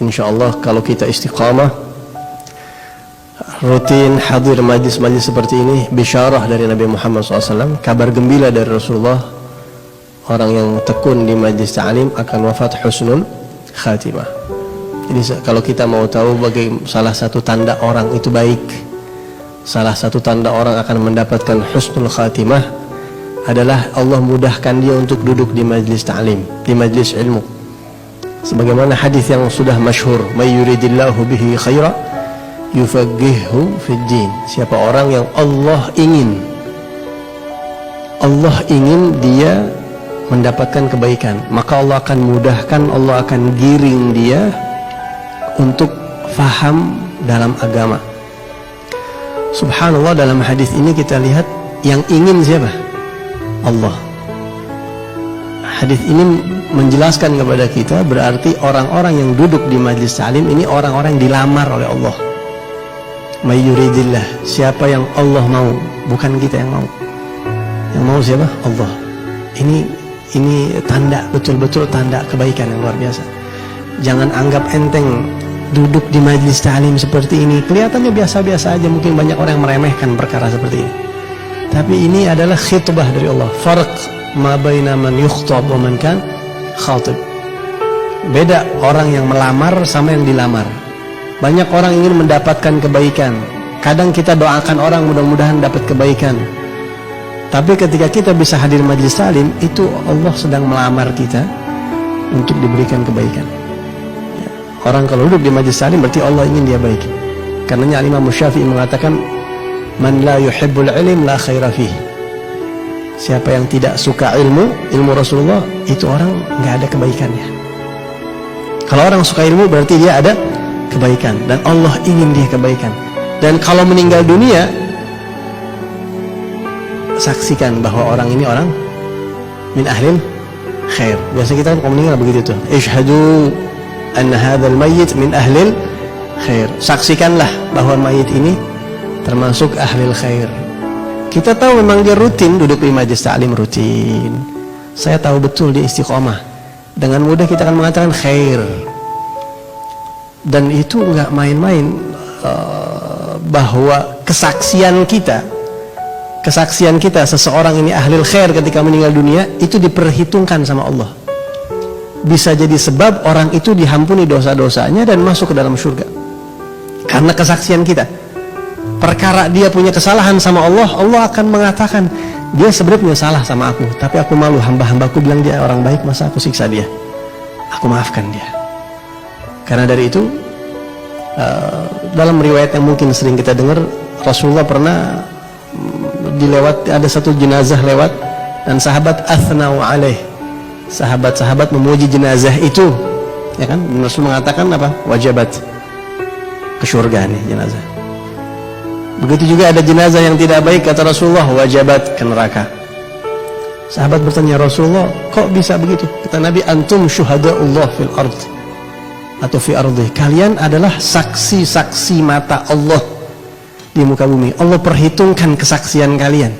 insyaallah kalau kita istiqamah, rutin hadir majlis-majlis seperti ini, bisyarah dari Nabi Muhammad SAW, kabar gembira dari Rasulullah, orang yang tekun di majlis ta'lim akan wafat husnul khatimah. Jadi kalau kita mau tahu bagaimana salah satu tanda orang itu baik, salah satu tanda orang akan mendapatkan husnul khatimah adalah Allah mudahkan dia untuk duduk di majlis ta'lim, di majlis ilmu. Sebagaimana hadis yang sudah masyhur, may yuridillahu bihi khaira yufaqihuhu fid din. Siapa orang yang Allah ingin dia mendapatkan kebaikan, maka Allah akan mudahkan, Allah akan giring dia untuk faham dalam agama. Subhanallah, dalam hadis ini kita lihat yang ingin siapa? Allah. Hadis ini menjelaskan kepada kita berarti orang-orang yang duduk di majlis ta'lim ini orang-orang yang dilamar oleh Allah. May yuridillah, siapa yang Allah mau, bukan kita yang mau. Yang mau siapa? Allah. Ini tanda, betul-betul tanda kebaikan yang luar biasa. Jangan anggap enteng duduk di majlis ta'lim seperti ini. Kelihatannya biasa-biasa aja, mungkin banyak orang yang meremehkan perkara seperti ini. Tapi ini adalah khitbah dari Allah. Farq ma baina man yukhtab wa man kan khatib. Beda orang yang melamar sama yang dilamar. Banyak orang ingin mendapatkan kebaikan. Kadang kita doakan orang mudah-mudahan dapat kebaikan. Tapi ketika kita bisa hadir majlis ta'lim, itu Allah sedang melamar kita untuk diberikan kebaikan. Orang kalau duduk di majlis ta'lim berarti Allah ingin dia baik. Karenanya Imam Syafi'i mengatakan, man la yuhibbul ilm la khaira fihi. Siapa yang tidak suka ilmu Rasulullah, itu orang nggak ada kebaikannya. Kalau orang suka ilmu berarti dia ada kebaikan dan Allah ingin dia kebaikan. Dan kalau meninggal dunia, saksikan bahwa orang ini orang min ahlil khair. Biasa kita kalau meninggal begitu tuh, ishhadu anna hadzal mayyit min ahlil khair. Saksikanlah bahwa mayit ini termasuk ahlil khair. Kita tahu memang dia rutin duduk di majlis ta'lim, rutin. Saya tahu betul dia istiqomah. Dengan mudah kita akan mengatakan khair. Dan itu enggak main-main, bahwa kesaksian kita seseorang ini ahlil khair ketika meninggal dunia itu diperhitungkan sama Allah. Bisa jadi sebab orang itu diampuni dosa-dosanya dan masuk ke dalam surga. Karena kesaksian kita. Perkara dia punya kesalahan sama Allah, Allah akan mengatakan dia sebenarnya punya salah sama aku, tapi aku malu, hamba-hambaku bilang dia orang baik, masa aku siksa dia? Aku maafkan dia. Karena dari itu, dalam riwayat yang mungkin sering kita dengar, Rasulullah pernah ada satu jenazah lewat dan sahabat athnau alaih, sahabat-sahabat memuji jenazah itu, ya kan? Rasul mengatakan apa? Wajabat ke surga nih jenazah. Begitu juga ada jenazah yang tidak baik, kata Rasulullah, wajabat ke neraka. Sahabat bertanya, Rasulullah, kok bisa begitu? Kata Nabi, antum syuhada'ullah fil ard atau fi ardi. Kalian adalah saksi-saksi mata Allah di muka bumi. Allah perhitungkan kesaksian kalian.